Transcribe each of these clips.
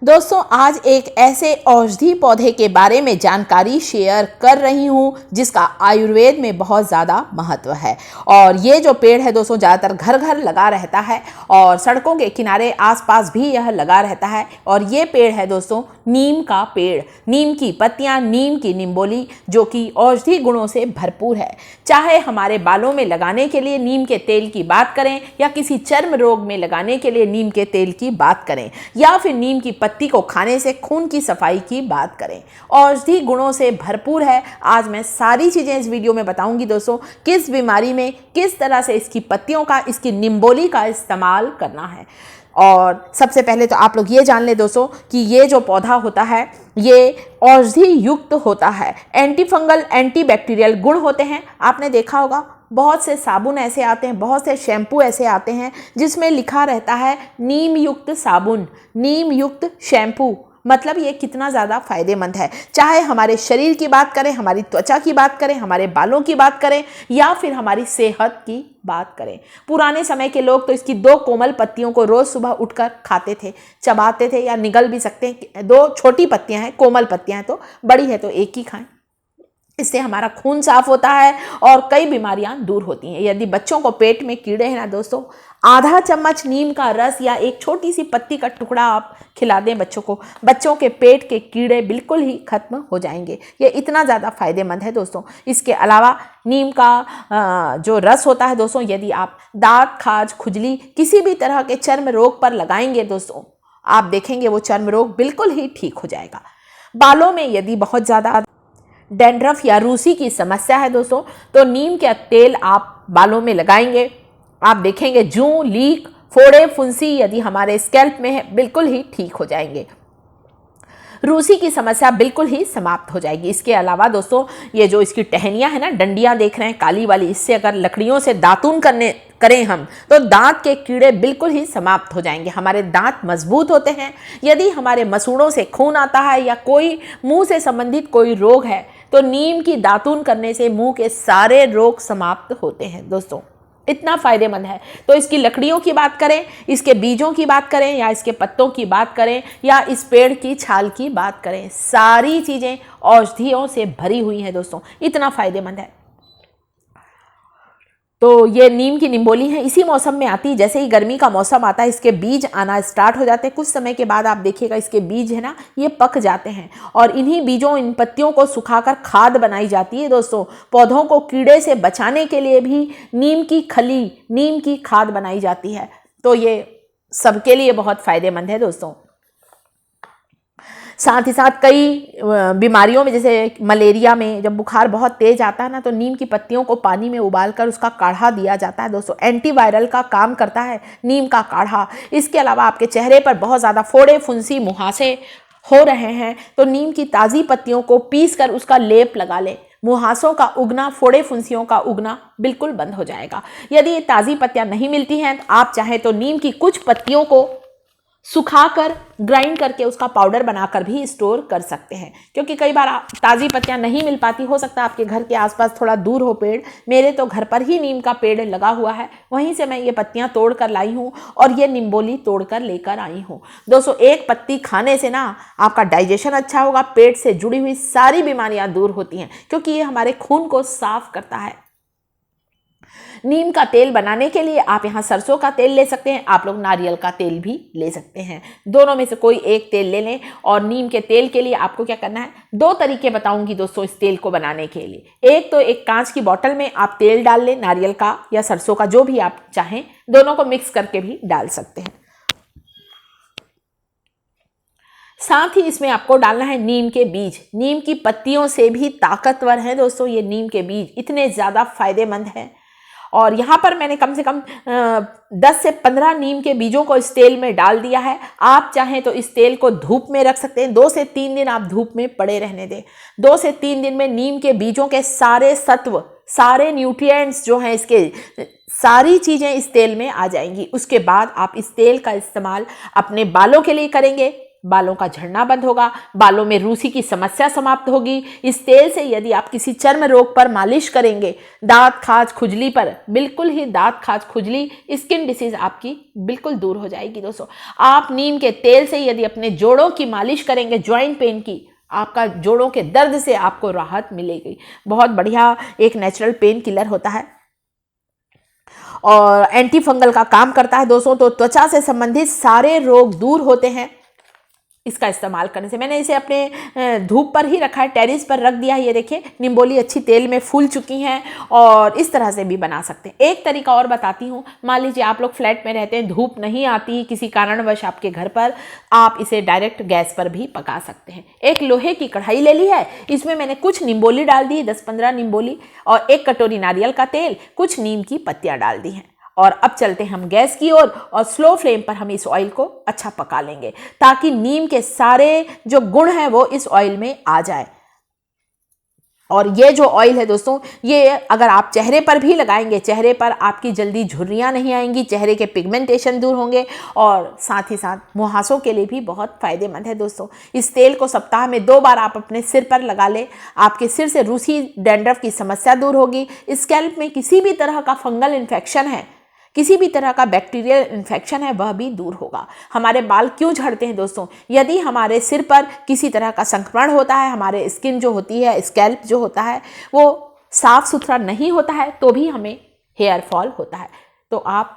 दोस्तों आज एक ऐसे औषधि पौधे के बारे में जानकारी शेयर कर रही हूँ जिसका आयुर्वेद में बहुत ज़्यादा महत्व है। और ये जो पेड़ है दोस्तों ज़्यादातर घर घर लगा रहता है और सड़कों के किनारे आसपास भी यह लगा रहता है। और ये पेड़ है दोस्तों नीम का पेड़। नीम की पत्तियाँ, नीम की निम्बोली जो कि औषधि गुणों से भरपूर है। चाहे हमारे बालों में लगाने के लिए नीम के तेल की बात करें या किसी चर्म रोग में लगाने के लिए नीम के तेल की बात करें या फिर नीम की पत्ती को खाने से खून की सफाई की बात करें, औषधि गुणों से भरपूर है। आज मैं सारी चीज़ें इस वीडियो में बताऊंगी दोस्तों, किस बीमारी में किस तरह से इसकी पत्तियों का, इसकी निम्बोली का इस्तेमाल करना है। और सबसे पहले तो आप लोग ये जान लें दोस्तों कि ये जो पौधा होता है ये औषधि युक्त होता है। एंटी फंगल, एंटी बैक्टीरियल गुण होते हैं। आपने देखा होगा बहुत से साबुन ऐसे आते हैं, बहुत से शैम्पू ऐसे आते हैं जिसमें लिखा रहता है नीम युक्त साबुन, नीम युक्त शैम्पू। मतलब ये कितना ज़्यादा फायदेमंद है। चाहे हमारे शरीर की बात करें, हमारी त्वचा की बात करें, हमारे बालों की बात करें या फिर हमारी सेहत की बात करें। पुराने समय के लोग तो इसकी 2 कोमल पत्तियों को रोज़ सुबह उठकर खाते थे, चबाते थे या निगल भी सकते हैं। 2 छोटी पत्तियां हैं, कोमल पत्तियां हैं, तो बड़ी है तो एक ही खाएं। इससे हमारा खून साफ होता है और कई बीमारियां दूर होती हैं। यदि बच्चों को पेट में कीड़े हैं ना दोस्तों, आधा चम्मच नीम का रस या एक छोटी सी पत्ती का टुकड़ा आप खिला दें बच्चों को, बच्चों के पेट के कीड़े बिल्कुल ही खत्म हो जाएंगे। ये इतना ज़्यादा फायदेमंद है दोस्तों। इसके अलावा नीम का जो रस होता है दोस्तों, यदि आप दांत, खाज, खुजली, किसी भी तरह के चर्म रोग पर लगाएंगे दोस्तों, आप देखेंगे वो चर्म रोग बिल्कुल ही ठीक हो जाएगा। बालों में यदि बहुत ज़्यादा डैंड्रफ या रूसी की समस्या है दोस्तों, तो नीम का तेल आप बालों में लगाएंगे, आप देखेंगे जूं, लीक, फोड़े, फुंसी यदि हमारे स्कैल्प में है बिल्कुल ही ठीक हो जाएंगे। रूसी की समस्या बिल्कुल ही समाप्त हो जाएगी। इसके अलावा दोस्तों ये जो इसकी टहनियाँ है ना, डंडियाँ देख रहे हैं काली वाली, इससे अगर लकड़ियों से दातून करें हम तो दांत के कीड़े बिल्कुल ही समाप्त हो जाएंगे। हमारे दांत मजबूत होते हैं। यदि हमारे मसूड़ों से खून आता है या कोई मुंह से संबंधित कोई रोग है तो नीम की दातून करने से मुंह के सारे रोग समाप्त होते हैं दोस्तों। इतना फायदेमंद है। तो इसकी लकड़ियों की बात करें, इसके बीजों की बात करें या इसके पत्तों की बात करें या इस पेड़ की छाल की बात करें, सारी चीज़ें औषधियों से भरी हुई हैं दोस्तों। इतना फायदेमंद है। तो ये नीम की निम्बोली है, इसी मौसम में आती है। जैसे ही गर्मी का मौसम आता है इसके बीज आना स्टार्ट हो जाते हैं। कुछ समय के बाद आप देखिएगा इसके बीज है ना, ये पक जाते हैं और इन्हीं बीजों, इन पत्तियों को सुखाकर खाद बनाई जाती है दोस्तों। पौधों को कीड़े से बचाने के लिए भी नीम की खली, नीम की खाद बनाई जाती है। तो ये सबके लिए बहुत फायदेमंद है दोस्तों। साथ ही साथ कई बीमारियों में, जैसे मलेरिया में जब बुखार बहुत तेज आता है ना, तो नीम की पत्तियों को पानी में उबालकर उसका काढ़ा दिया जाता है दोस्तों। एंटीवायरल का काम करता है नीम का काढ़ा। इसके अलावा आपके चेहरे पर बहुत ज़्यादा फोड़े, फुंसी, मुहासे हो रहे हैं तो नीम की ताज़ी पत्तियों को पीस कर उसका लेप लगा लें। मुहासों का उगना, फोड़े फुंसियों का उगना बिल्कुल बंद हो जाएगा। यदि ये ताज़ी पत्तियां नहीं मिलती हैं तो आप चाहें तो नीम की कुछ पत्तियों को सुखाकर ग्राइंड करके उसका पाउडर बनाकर भी स्टोर कर सकते हैं, क्योंकि कई बार ताज़ी पत्तियां नहीं मिल पाती। हो सकता है आपके घर के आसपास थोड़ा दूर हो पेड़। मेरे तो घर पर ही नीम का पेड़ लगा हुआ है, वहीं से मैं ये पत्तियां तोड़ कर लाई हूँ और ये निम्बोली तोड़ कर लेकर आई हूँ दोस्तों। एक पत्ती खाने से ना आपका डाइजेशन अच्छा होगा, पेट से जुड़ी हुई सारी बीमारियां दूर होती हैं, क्योंकि ये हमारे खून को साफ करता है। नीम का तेल बनाने के लिए आप यहाँ सरसों का तेल ले सकते हैं, आप लोग नारियल का तेल भी ले सकते हैं। दोनों में से कोई एक तेल ले लें। और नीम के तेल के लिए आपको क्या करना है, 2 तरीके बताऊंगी दोस्तों इस तेल को बनाने के लिए। एक तो एक कांच की बोतल में आप तेल डाल लें, नारियल का या सरसों का, जो भी आप चाहें, दोनों को मिक्स करके भी डाल सकते हैं। साथ ही इसमें आपको डालना है नीम के बीज। नीम की पत्तियों से भी ताकतवर है दोस्तों ये नीम के बीज, इतने ज़्यादा फायदेमंद हैं। और यहाँ पर मैंने कम से कम 10 से 15 नीम के बीजों को इस तेल में डाल दिया है। आप चाहें तो इस तेल को धूप में रख सकते हैं। 2 से 3 दिन आप धूप में पड़े रहने दें। 2 से 3 दिन में नीम के बीजों के सारे सत्व, सारे न्यूट्रिएंट्स जो हैं, इसके सारी चीज़ें इस तेल में आ जाएंगी। उसके बाद आप इस तेल का इस्तेमाल अपने बालों के लिए करेंगे, बालों का झड़ना बंद होगा, बालों में रूसी की समस्या समाप्त होगी। इस तेल से यदि आप किसी चर्म रोग पर मालिश करेंगे, दांत खाज खुजली पर, बिल्कुल ही दांत खाज खुजली, स्किन डिसीज आपकी बिल्कुल दूर हो जाएगी दोस्तों। आप नीम के तेल से यदि अपने जोड़ों की मालिश करेंगे, जॉइंट पेन की, आपका जोड़ों के दर्द से आपको राहत मिलेगी। बहुत बढ़िया एक नेचुरल पेन किलर होता है और एंटी फंगल का काम करता है दोस्तों। तो त्वचा से संबंधित सारे रोग दूर होते हैं इसका इस्तेमाल करने से। मैंने इसे अपने धूप पर ही रखा है, टेरिस पर रख दिया है। ये देखिए निम्बोली अच्छी तेल में फूल चुकी हैं और इस तरह से भी बना सकते हैं। एक तरीका और बताती हूँ, मान लीजिए आप लोग फ्लैट में रहते हैं, धूप नहीं आती किसी कारणवश आपके घर पर, आप इसे डायरेक्ट गैस पर भी पका सकते हैं। एक लोहे की कढ़ाई ले ली है, इसमें मैंने कुछ निम्बोली डाल दी, 10-15 निम्बोली, और 1 कटोरी नारियल का तेल, कुछ नीम की पत्तियाँ डाल दी हैं। और अब चलते हैं हम गैस की ओर और स्लो फ्लेम पर हम इस ऑयल को अच्छा पका लेंगे ताकि नीम के सारे जो गुण हैं वो इस ऑयल में आ जाए। और ये जो ऑयल है दोस्तों, ये अगर आप चेहरे पर भी लगाएंगे, चेहरे पर आपकी जल्दी झुर्रियाँ नहीं आएंगी, चेहरे के पिगमेंटेशन दूर होंगे और साथ ही साथ मुहासों के लिए भी बहुत फायदेमंद है दोस्तों। इस तेल को सप्ताह में 2 बार आप अपने सिर पर लगा लें, आपके सिर से रूसी डैंड्रफ की समस्या दूर होगी। स्कैल्प में किसी भी तरह का फंगल इन्फेक्शन है, किसी भी तरह का बैक्टीरियल इन्फेक्शन है, वह भी दूर होगा। हमारे बाल क्यों झड़ते हैं दोस्तों? यदि हमारे सिर पर किसी तरह का संक्रमण होता है, हमारे स्किन जो होती है, स्कैल्प जो होता है, वो साफ सुथरा नहीं होता है, तो भी हमें हेयर फॉल होता है। तो आप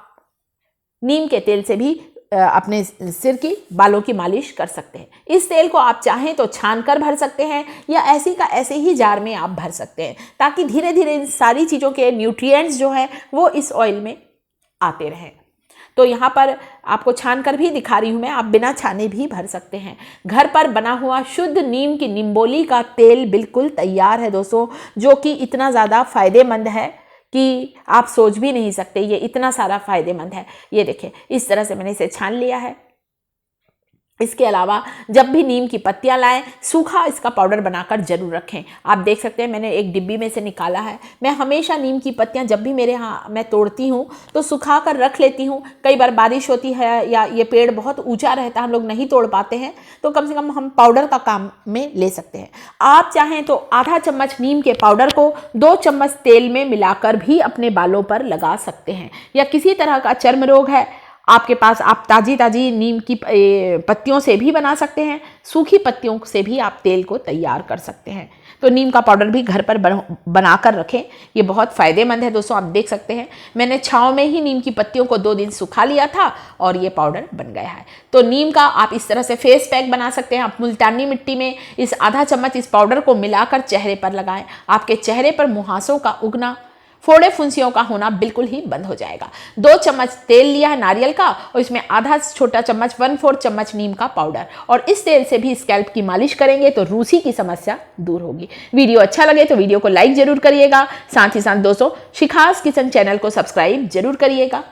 नीम के तेल से भी अपने सिर की बालों की मालिश कर सकते हैं। इस तेल को आप चाहें तो छान कर भर सकते हैं या ऐसी का ऐसे ही जार में आप भर सकते हैं, ताकि धीरे धीरे इन सारी चीज़ों के न्यूट्रिएंट्स जो हैं वो इस ऑयल में आते रहें। तो यहाँ पर आपको छान कर भी दिखा रही हूँ मैं, आप बिना छाने भी भर सकते हैं। घर पर बना हुआ शुद्ध नीम की निम्बोली का तेल बिल्कुल तैयार है दोस्तों, जो कि इतना ज़्यादा फ़ायदेमंद है कि आप सोच भी नहीं सकते, ये इतना सारा फ़ायदेमंद है। ये देखिए इस तरह से मैंने इसे छान लिया है। इसके अलावा जब भी नीम की पत्तियां लाएं, सूखा इसका पाउडर बनाकर जरूर रखें। आप देख सकते हैं मैंने एक डिब्बी में से निकाला है। मैं हमेशा नीम की पत्तियां जब भी मेरे यहाँ मैं तोड़ती हूँ तो सुखा कर रख लेती हूँ। कई बार बारिश होती है या ये पेड़ बहुत ऊंचा रहता है, हम लोग नहीं तोड़ पाते हैं, तो कम से कम हम पाउडर का काम में ले सकते हैं। आप चाहें तो आधा चम्मच नीम के पाउडर को 2 चम्मच तेल में मिलाकर भी अपने बालों पर लगा सकते हैं। या किसी तरह का चर्म रोग है आपके पास, आप ताज़ी नीम की पत्तियों से भी बना सकते हैं, सूखी पत्तियों से भी आप तेल को तैयार कर सकते हैं। तो नीम का पाउडर भी घर पर बना कर रखें, ये बहुत फ़ायदेमंद है दोस्तों। आप देख सकते हैं मैंने छाँव में ही नीम की पत्तियों को 2 दिन सुखा लिया था और ये पाउडर बन गया है। तो नीम का आप इस तरह से फेस पैक बना सकते हैं। आप मुल्तानी मिट्टी में इस आधा चम्मच इस पाउडर को मिलाकर चेहरे पर लगाएं, आपके चेहरे पर मुहासों का उगना, फोड़े फुंसियों का होना बिल्कुल ही बंद हो जाएगा। 2 चम्मच तेल लिया है नारियल का और इसमें आधा छोटा चम्मच 1/4 चम्मच नीम का पाउडर, और इस तेल से भी स्कैल्प की मालिश करेंगे तो रूसी की समस्या दूर होगी। वीडियो अच्छा लगे तो वीडियो को लाइक जरूर करिएगा। साथ ही साथ दोस्तों शिखास किचन चैनल को सब्सक्राइब जरूर करिएगा।